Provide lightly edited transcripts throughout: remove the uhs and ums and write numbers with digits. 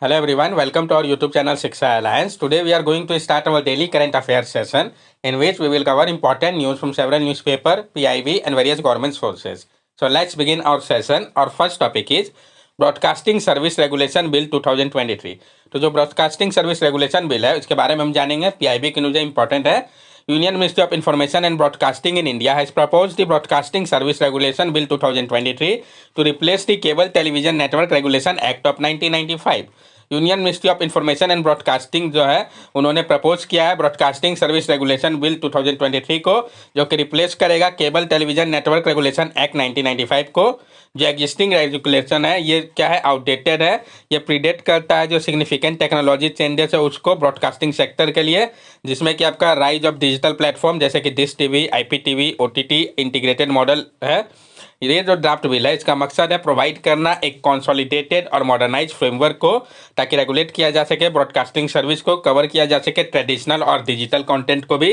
Hello everyone, welcome to our YouTube channel Shiksha Alliance. Today we are going to start our daily current affairs session in which we will cover important news from several newspaper, PIB and various government sources. So let's begin our session. Our first topic is broadcasting service regulation bill 2023। तो जो broadcasting service regulation bill है उसके बारे में हम जानेंगे। PIB की news important है। Union ministry of information and broadcasting in India has proposed the broadcasting service regulation bill 2023 to replace the cable television network regulation act of 1995। Union ministry of information and broadcasting जो है उन्होंने propose किया है broadcasting service regulation bill 2023 को, जो कि replace करेगा cable television network regulation act 1995 को। जो एग्जिस्टिंग रेगुलेशन है ये क्या है, आउटडेटेड है। ये प्रीडेट करता है जो सिग्निफिकेंट टेक्नोलॉजी चेंजेस है उसको ब्रॉडकास्टिंग सेक्टर के लिए, जिसमें कि आपका राइज ऑफ डिजिटल प्लेटफॉर्म जैसे कि dish TV, IPTV, OTT integrated model है। ये जो ड्राफ्ट बिल है इसका मकसद है प्रोवाइड करना एक कंसोलिडेटेड और मॉडर्नाइज फ्रेमवर्क को, ताकि रेगुलेट किया जा सके ब्रॉडकास्टिंग सर्विस को, कवर किया जा सके ट्रेडिशनल और डिजिटल कंटेंट को भी।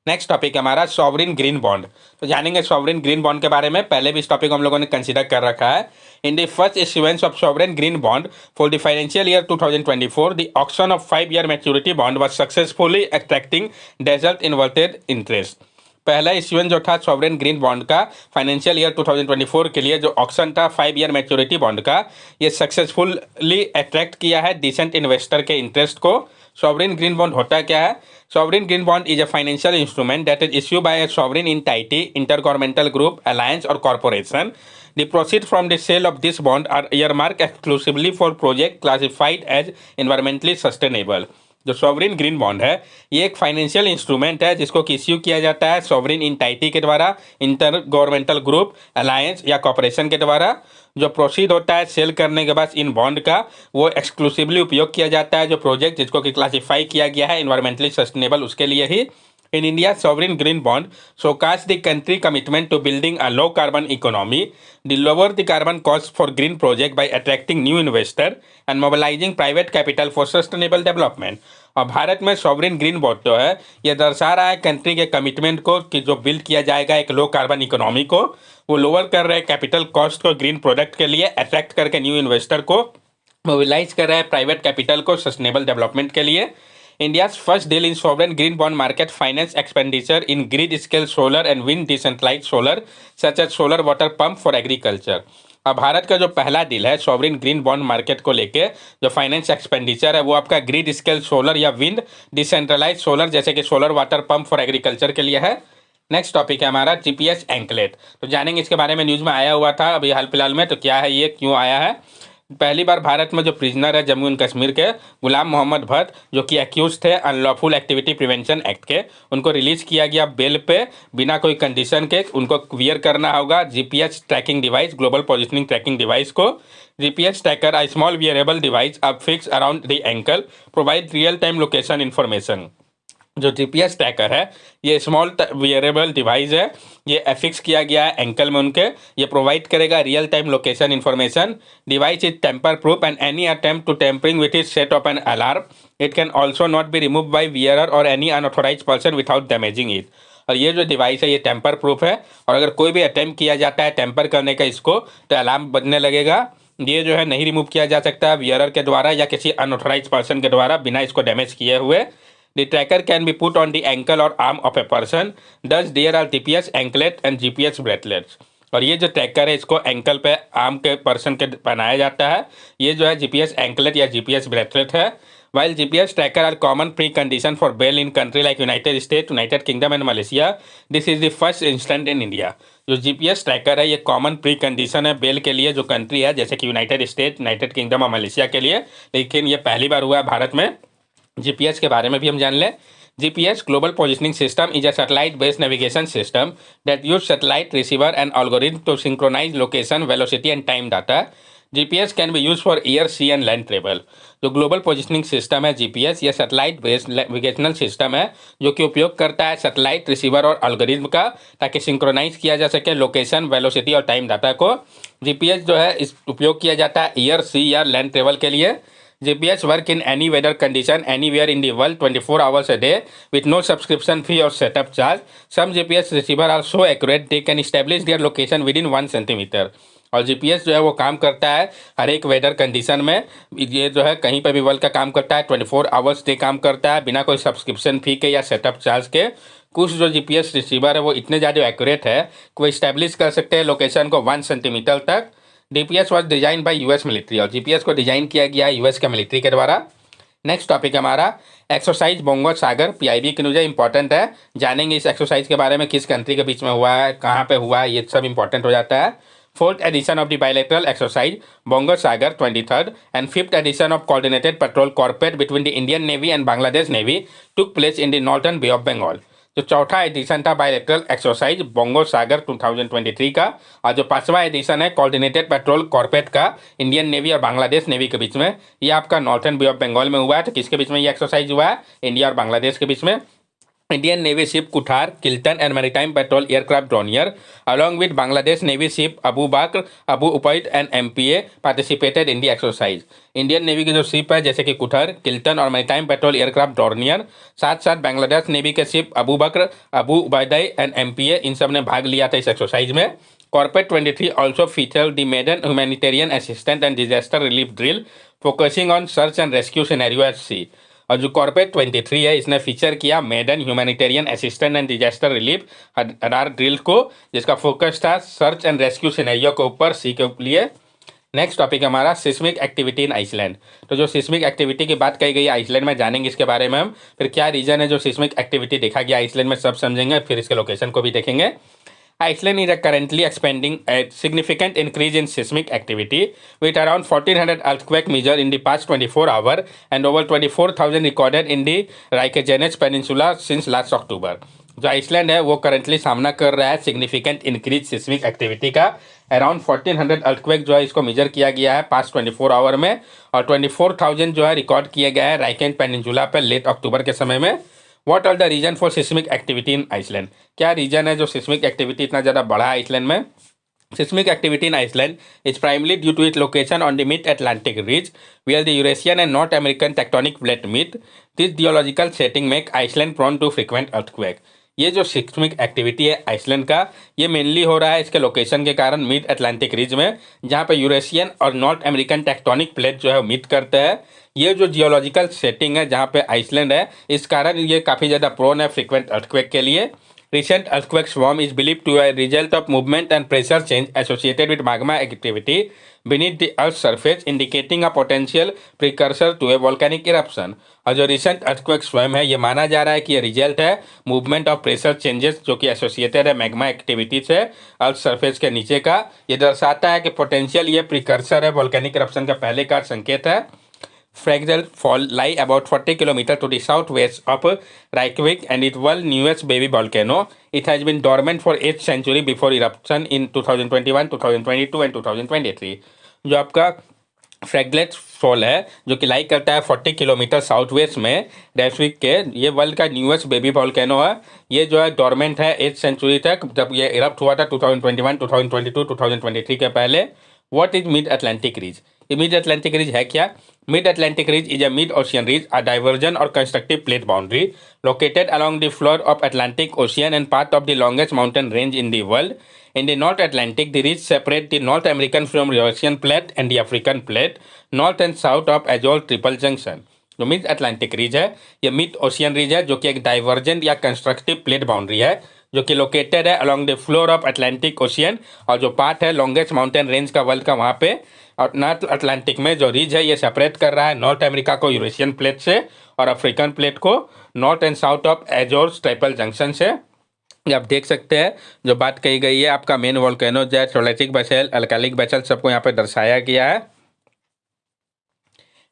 नेक्स्ट टॉपिक हमारा सॉवरिन ग्रीन बॉन्ड। तो जानेंगे सॉवरिन ग्रीन बॉन्ड के बारे में। पहले भी इस टॉपिक को हम लोगों ने कंसीडर कर रखा है। In the first issuance of sovereign green bond for the financial year 2024 the auction of 5-year maturity bond was successfully attracting desert inverted interest. पहला इश्यूएंस जो था सॉवरेन ग्रीन बॉन्ड का फाइनेंशियल ईयर 2024 के लिए जो ऑक्शन था 5-year maturity bond का, ये सक्सेसफुली अट्रैक्ट किया है डिसेंट इन्वेस्टर के इंटरेस्ट को। सॉवरेन ग्रीन बॉन्ड होता क्या है? Sovereign green bond is a financial instrument that is issue bye a sovereign entity, intergovernmental group, alliance और corporation. The proceeds from the sale of this bond are earmarked exclusively for project classified as environmentally sustainable। जो sovereign green bond है ये एक financial instrument है जिसको कि issue किया जाता है सॉवरिन एंटिटी के द्वारा, इंटर गवर्नमेंटल ग्रुप, अलायंस या कॉर्पोरेशन के द्वारा। जो प्रोसीड होता है सेल करने के बाद इन बॉन्ड का, वो एक्सक्लूसिवली उपयोग किया जाता है जो प्रोजेक्ट जिसको कि क्लासीफाई किया गया है इन्वायरमेंटली सस्टेनेबल उसके लिए ही। In India, sovereign green bond showcase the country commitment to building a low carbon economy, lower the carbon cost for green project by attracting new investor and mobilizing private capital for sustainable development। और भारत में sovereign green bond जो है ये दर्शा रहा है country के commitment को कि जो बिल्ड किया जाएगा एक लो कार्बन इकोनॉमी को, वो लोअर कर रहे हैं कैपिटल कॉस्ट को ग्रीन प्रोडक्ट के लिए, अट्रैक्ट करके न्यू इन्वेस्टर को, मोबिलाइज कर रहा है प्राइवेट कैपिटल को सस्टेनेबल डेवलपमेंट के लिए। India's first deal in sovereign green bond market finance expenditure in grid-scale solar and wind decentralized solar such as solar water pump for agriculture। अब भारत का जो पहला डील है सॉवरिन ग्रीन बॉन्ड मार्केट को लेके, जो फाइनेंस एक्सपेंडिचर है वो आपका ग्रिड स्केल सोलर या विंड डिसेंट्रलाइज सोलर जैसे कि solar water pump for agriculture के लिए है। नेक्स्ट टॉपिक है हमारा जीपीएस एंकलेट। तो जानेंगे इसके बारे में, न्यूज़ में आया हुआ था अभी हाल फिलहाल में। तो क्या है ये, क्यों आया है? पहली बार भारत में जो प्रिजनर है जम्मू एंड कश्मीर के गुलाम मोहम्मद भट्ट, जो कि एक्यूज थे अनलॉफुल एक्टिविटी प्रिवेंशन एक्ट के, उनको रिलीज किया गया बेल पे बिना कोई कंडीशन के। उनको वियर करना होगा GPS tracking device, global positioning tracking device को। जीपीएस ट्रैकर आ स्मॉल वियरेबल डिवाइस अब fix around the ankle provide real time location information. जो जीपीएस ट्रैकर है ये स्मॉल वियरेबल डिवाइस है, ये एफिक्स किया गया है एंकल में उनके। ये प्रोवाइड करेगा real time location information. Device is tamper proof and any attempt to tampering with is set off an alarm. It can also not be remove by wearer और any unauthorise person without damaging it. और ये जो device है ये temper proof है, और अगर कोई भी अटेम्प्ट किया जाता है टेम्पर करने का इसको, तो अलार्म बजने लगेगा। ये जो है नहीं रिमूव किया जा सकता वियरर के द्वारा या किसी अनऑथोराइज पर्सन के द्वारा बिना इसको डैमेज किए हुए। The tracker can be put on the ankle or arm of a person. Thus, there are GPS anklet and GPS bracelets। और ये जो ट्रैकर है इसको एंकल पे आर्म के पर्सन के बनाया जाता है। ये जो है जीपीएस एंकलेट या जीपीएस ब्रेसलेट है। While GPS tracker are common precondition for bail in country like United States, United Kingdom and Malaysia, this is the first instance in India। जो जीपीएस ट्रैकर है ये कॉमन प्री कंडीशन है bell के लिए जो country है जैसे कि यूनाइटेड स्टेट, यूनाइटेड किंगडम और मलेशिया के लिए, लेकिन ये पहली बार हुआ है भारत में। जीपीएस के बारे में भी हम जान लें। GPS global positioning system is a satellite based navigation system that use satellite receiver and algorithm to synchronise location, velocity and time data. GPS can be use for air, sea and land travel. जो global positioning system है GPS, ये satellite based navigational system है जो कि उपयोग करता है satellite receiver और एल्गोरिथम का, ताकि सिंक्रोनाइज किया जा सके लोकेशन, वेलोसिटी और टाइम डाटा को। जीपीएस जो है इस उपयोग किया जाता है एयर, सी या लैंड ट्रेवल के लिए। GPS work in any weather condition anywhere in the world 24 hours a day with no subscription fee or setup charge। Some GPS receiver are so accurate they can establish their location within 1 centimeter। और GPS जो है वो काम करता है हर एक weather condition में। ये जो है कहीं पर भी वर्ल्ड का काम करता है, 24 आवर्स डे काम करता है बिना कोई सब्सक्रिप्शन फी के या सेटअप चार्ज के। कुछ जो जीपीएस रिसीवर है वो इतने ज़्यादा एक्यूरेट है कि वो इस्टेब्लिश कर सकते हैं लोकेशन को 1 सेंटीमीटर तक। DPS was design by US military, और जीपीएस को डिजाइन किया गया यूएस के मिलिट्री के द्वारा। नेक्स्ट टॉपिक हमारा एक्सरसाइज बोंगो सागर, पीआईबी की न्यूज इंपॉर्टेंट है, जानेंगे इस एक्सरसाइज के बारे में, किस कंट्री के बीच में हुआ है, कहाँ पे हुआ है, ये सब इंपॉर्टेंट हो जाता है। Fourth edition of the bilateral exercise bongo Sagar 23rd and fifth edition of coordinated patrol corporate between the Indian Navy and Bangladesh Navy took place in the northern Bay of Bengal। जो चौथा addition था bilateral exercise bongo सागर 2023 का, और जो पांचवा addition है coordinated petrol कॉर्पेट का Indian navy और बांग्लादेश नेवी के बीच में, ये आपका नॉर्थन बे ऑफ बंगाल में हुआ है। तो किसके बीच में ये एक्सरसाइज हुआ है? इंडिया और बांग्लादेश के बीच में। Indian Navy ship Kuthar, Kiltan and Maritime Patrol aircraft Dornier, along with Bangladesh Navy ship Abu Bakr, Abu Ubaid and MPA participated in the exercise। Indian navy की जो शिप है जैसे कि कुठर, किल्टन और मैरीटाइम पेट्रोल एयरक्राफ्ट डॉर्नियर, साथ साथ Bangladesh navy के ship Abu Bakar, Abu Ubaidah and MPA, इन सब ने भाग लिया था इस एक्सरसाइज में। CORPAT 23 also feature the maiden humanitarian assistant and disaster relief drill focusing on search and rescue scenario at sea. और जो कॉर्पेट 23 है इसने फीचर किया maiden humanitarian assistant and disaster relief radar drill को, जिसका फोकस था search and rescue scenario के ऊपर, सी के लिए। नेक्स्ट टॉपिक हमारा सिस्मिक एक्टिविटी इन आइसलैंड। तो जो सिस्मिक एक्टिविटी की बात कही गई है आइसलैंड में, जानेंगे इसके बारे में हम, फिर क्या रीजन है जो सिस्मिक एक्टिविटी देखा गया आइसलैंड में, सब समझेंगे, फिर इसके लोकेशन को भी देखेंगे। Iceland is currently expanding a significant increase in seismic activity with around 1400 earthquake measured in the past 24 hours and over 24,000 recorded in the Reykjanes Peninsula since last October। जो आइसलैंड है वो करंटली सामना कर रहा है सिग्निफिकेंट इंक्रीज सिस्मिक एक्टिविटी का। Around 1400 earthquake जो है इसको मेजर किया गया है पास्ट 24 आवर में, और 24,000 जो है रिकॉर्ड किया गया है राइकेन पेनिनसुला पर लेट अक्टूबर के समय में। What are the reason for seismic activity in Iceland? क्या रीजन है जो सिस्मिक एक्टिविटी इतना ज़्यादा बढ़ा है आइसलैंड में? Seismic activity in Iceland is primarily due to its location on the mid-Atlantic ridge, where the Eurasian and North American tectonic plate meet। This geological setting make Iceland prone to frequent earthquake। ये जो seismic activity है Iceland का, ये mainly हो रहा है इसके location के कारण मिड अटलांटिक रिज में, जहाँ पे यूरेशियन और नॉर्थ अमेरिकन टेक्टोनिक प्लेट जो है मीट करते हैं। ये जो जियोलॉजिकल सेटिंग है जहाँ पे आइसलैंड है, इस कारण ये काफ़ी ज़्यादा प्रोन है फ्रिक्वेंट अर्थक्वेक के लिए। Recent earthquake swarm is believed to be a result of movement and pressure change associated with magma activity beneath the Earth's surface, indicating a potential precursor to a volcanic eruption। और जो recent earthquake स्वयं है ये माना जा रहा है कि ये रिजल्ट है मूवमेंट ऑफ प्रेशर चेंजेस जो कि एसोसिएटेड है मैग्मा एक्टिविटी से अर्थ सरफेस के नीचे का। ये दर्शाता है कि पोटेंशियल ये प्रिकर्सर है वोल्केनिक eruption का पहले का संकेत है। Fragile Fall lie about 40 km to the southwest of Reykjavik and it was newest baby volcano। It has been dormant for 8th century before eruption in 2021, 2022 and 2023। जो आपका फ्रैगलेट fall है जो कि लाई करता है 40 किलोमीटर साउथ वेस्ट में रेक्सविक के, ये वर्ल्ड का न्यूएस्ट बेबी वोल्केनो है। ये जो है डोरमेंट है 8th सेंचुरी तक, जब ये इरप्ट हुआ था 2021, 2022, 2023 के पहले। What is mid Atlantic ridge? ये मिड अटलांटिक रीज है क्या? Mid Atlantic ridge is a mid ocean ridge, a divergent और constructive plate boundary located along the floor of Atlantic Ocean and part of the longest mountain range in the world। In the North Atlantic, the ridge separate the North American from Eurasian plate and the African plate, north and south of Azore Triple Junction। जो mid Atlantic ridge है ये mid ocean रीज है जो कि एक divergent या constructive plate boundary है जो कि लोकेटेड है along the floor of Atlantic ocean, और जो पार्ट है लॉन्गेस्ट माउंटेन रेंज का वर्ल्ड का वहाँ पे। और नॉर्थ अटलांटिक में जो रीज है ये सेपरेट कर रहा है नॉर्थ अमेरिका को यूरेशियन प्लेट से और अफ्रीकन प्लेट को north and south of एजोर triple junction से। आप देख सकते हैं जो बात कही गई है आपका मेन वोल्केनो जो है ट्रोलेटिक बेसल, अल्कालिक बेसल सबको यहाँ पे दर्शाया गया है।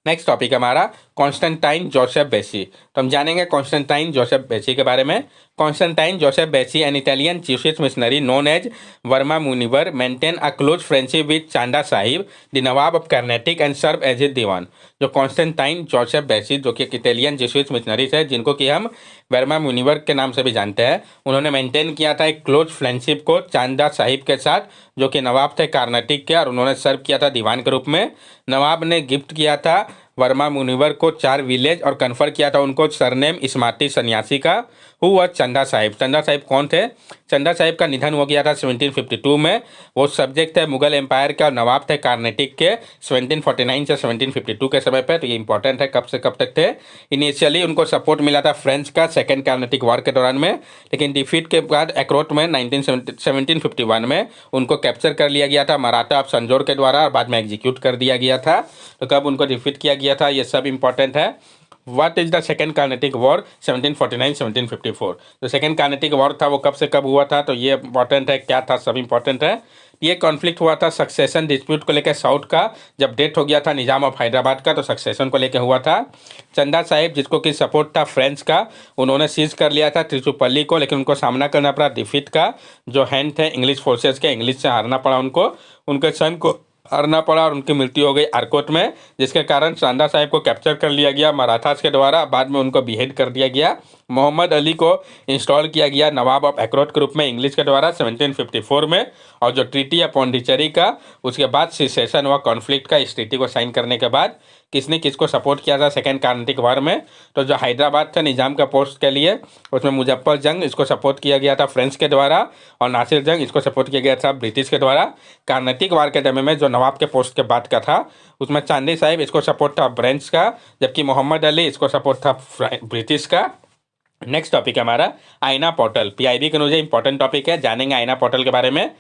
नेक्स्ट टॉपिक हमारा कॉन्स्टेंटाइन जोसेफ बेसी। तो हम जानेंगे कॉन्स्टेंटाइन जोसेफ बेसी के बारे में। Constantine Joseph Beschi an Italian Jesuit missionary known as Veeramamunivar maintain a close friendship with Chanda Sahib the nawab of Carnatic and serve as a diwan. जो कॉन्स्टेंटाइन जोसेफ बेसी जो कि एक इटालियन जीसस मिशनरीज है जिनको कि हम वर्मा मुनिवर के नाम से भी जानते हैं, उन्होंने मेंटेन किया था एक क्लोज फ्रेंडशिप को चांदा साहिब के साथ जो कि नवाब थे कर्नाटिक के, और उन्होंने सर्व किया था दीवान के रूप में। नवाब ने गिफ्ट किया था वर्मा मुनिवर को 4 विलेज और कन्फर किया था उनको सरनेम स्मार्टी सन्यासी का। हु वॉज चंदा साहिब? चंदा साहिब कौन थे? चंदा साहिब का निधन हो गया था 1752 में। वो सब्जेक्ट थे मुगल एम्पायर के और नवाब थे कार्नेटिक के 1749 से 1752 के समय पे। तो ये इंपॉर्टेंट है, कब से कब तक थे। इनिशियली उनको सपोर्ट मिला था फ्रेंच का सेकेंड कार्नेटिक वॉर के दौरान में, लेकिन डिफीट के बाद एक्रोट में 1751 में उनको कैप्चर कर लिया गया था मराठा ऑफ संजोर के द्वारा और बाद में एग्जीक्यूट कर दिया गया था। तो कब उनको डिफीट किया गया था ये सब इंपॉर्टेंट है। What is the second Carnatic war? 1749-1754। तो सेकेंड कार्नेटिक वॉर था वो कब से कब हुआ था, तो ये इंपॉर्टेंट है, क्या था सब इंपॉर्टेंट है। ये कॉन्फ्लिक्ट हुआ था सक्सेशन डिस्प्यूट को लेकर साउथ का, जब डेथ हो गया था निजाम ऑफ हैदराबाद का, तो सक्सेशन को लेकर हुआ था। चंदा साहिब जिसको कि सपोर्ट था फ्रेंच का, उन्होंने सीज कर लिया था त्रिचुपल्ली को, लेकिन उनको सामना करना पड़ा डिफीट का। जो हैंड थे इंग्लिश फोर्सेस के, इंग्लिश से हारना पड़ा उनको, उनके सन को हारना पड़ा और उनकी मृत्यु हो गई आरकोट में, जिसके कारण चंदा साहिब को कैप्चर कर लिया गया मराठास के द्वारा। बाद में उनको बिहेड कर दिया गया। मोहम्मद अली को इंस्टॉल किया गया नवाब ऑफ एक्रोट के रूप में इंग्लिश के द्वारा 1754 में। और जो ट्रीटी है पौंडीचेरी का, उसके बाद सिसेशन हुआ कॉन्फ्लिक्ट का। इस ट्रीटी को साइन करने के बाद किसने किसको सपोर्ट किया था सेकेंड कार्नेटिक वॉर में? तो जो हैदराबाद था निजाम का पोस्ट के लिए, उसमें मुजफ्फर जंग इसको सपोर्ट किया गया था फ्रेंच के द्वारा, और नासिर जंग इसको सपोर्ट किया गया था ब्रिटिश के द्वारा। कार्नेटिक वॉर के समय में जो नवाब के पोस्ट के बाद का था, उसमें चांदी साहिब इसको सपोर्ट था फ्रेंच का, जबकि मोहम्मद अली इसको सपोर्ट था ब्रिटिश का। नेक्स्ट टॉपिक है हमारा आईना पोर्टल। पीआईबी के मुझे इंपॉर्टेंट टॉपिक है, जानेंगे आईना पोर्टल के बारे में।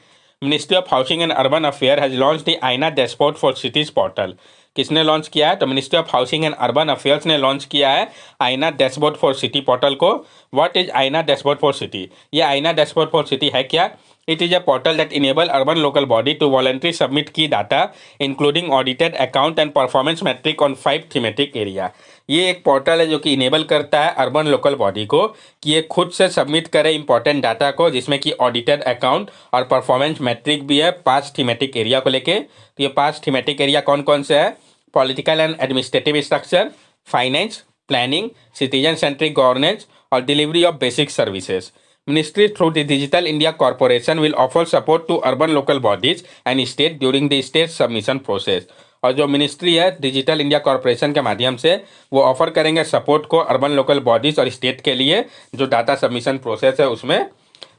Ministry of housing and urban affair has launch the आईना डैशबोर्ड फॉर सिटीज पोर्टल। किसने लॉन्च किया है? तो ministry of housing and urban affairs ने लॉन्च किया है आईना डैशबोर्ड फॉर सिटी पोर्टल को। व्हाट इज आईना डैशबोर्ड फॉर सिटी? ये आईना डैशबोर्ड फॉर सिटी है क्या? It is a portal that enable urban local body to voluntarily submit key data including audited account and performance metric on 5 thematic area। ये एक portal है जो कि इनेबल करता है अर्बन लोकल बॉडी को कि ये खुद से सबमिट करे इंपॉर्टेंट डाटा को, जिसमें कि ऑडिटेड अकाउंट और परफॉर्मेंस मैट्रिक भी है 5 थीमेटिक एरिया को लेके। तो ये 5 थीमेटिक एरिया कौन कौन से है? Political and administrative structure, finance, planning, citizen centric governance और delivery of basic services. Ministry through the Digital India Corporation will offer support to urban local bodies and state during the state submission process। और जो ministry है digital India corporation के माध्यम से वो offer करेंगे support को अर्बन लोकल बॉडीज और स्टेट के लिए जो डाटा सबमिशन प्रोसेस है उसमें।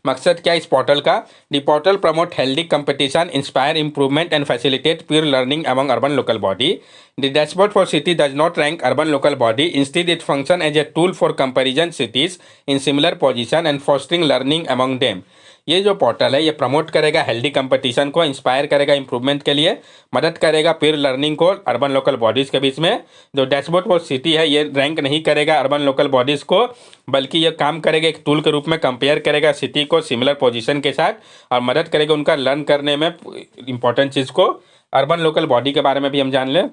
मकसद क्या इस पोर्टल का? The portal promote healthy competition, inspire improvement and facilitate peer learning among urban local body. The dashboard for city does not rank urban local body, instead it function as a tool for comparison cities in similar position and fostering learning among them. ये जो portal है ये promote करेगा healthy competition को, inspire करेगा improvement के लिए, मदद करेगा पीयर लर्निंग को अर्बन लोकल बॉडीज़ के बीच में। जो डैशबोर्ड फॉर सिटी है ये रैंक नहीं करेगा अर्बन लोकल बॉडीज़ को, बल्कि ये काम करेगा एक टूल के रूप में, कंपेयर करेगा सिटी को सिमिलर पोजीशन के साथ और मदद करेगा उनका लर्न करने में इंपॉर्टेंट चीज़ को। अर्बन लोकल बॉडी के बारे में भी हम जान लें।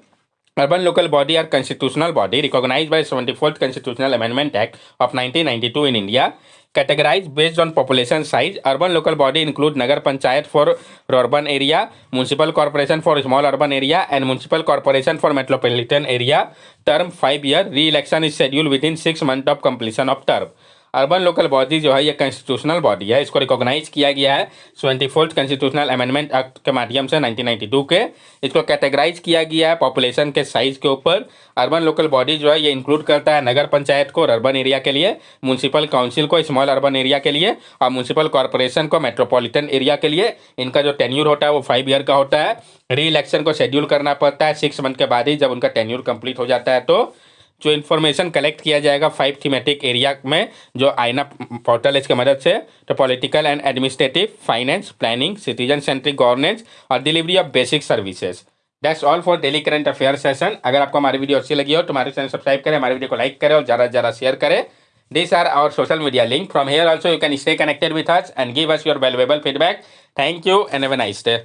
Urban local body are constitutional body recognized by 74th Constitutional Amendment Act of 1992 in India. Categorized based on population size, urban local body include Nagar Panchayat for urban area, Municipal Corporation for small urban area, and Municipal Corporation for metropolitan area. Term 5 year. Re-election is scheduled within 6 months of completion of term। Urban local body जो है ये constitutional body है, इसको recognise किया गया है 74th constitutional amendment act के माध्यम से 1992 के। इसको कैटेगराइज किया गया है पॉपुलेशन के साइज के ऊपर। अर्बन लोकल बॉडी जो है ये इंक्लूड करता है नगर पंचायत को अर्बन एरिया के लिए, म्यूनसिपल काउंसिल को स्मॉल अर्बन एरिया के लिए और म्यूनसिपल कॉर्पोरेशन को मेट्रोपॉलिटन एरिया के लिए। इनका जो टेन्यूर होता है वो 5 ईयर का होता है। री इलेक्शन को शेड्यूल करना पड़ता है 6 मंथ के बाद ही, जब उनका टेन्यूर कंप्लीट हो जाता है। तो जो इन्फॉर्मेशन कलेक्ट किया जाएगा 5 थीमेटिक एरिया में जो आईना पोर्टल इसके मदद से, तो political and administrative, finance, planning, citizen centric governance और delivery of basic services. That's all for daily current affair session. अगर आपको हमारी वीडियो अच्छी लगी हो तो हमारे चैनल सब्सक्राइब करें, हमारी वीडियो को लाइक करें और ज़्यादा से ज़्यादा शेयर करें। These are our social media link. From here also you can stay connected with us and give us your valuable feedback. Thank you and have a nice day.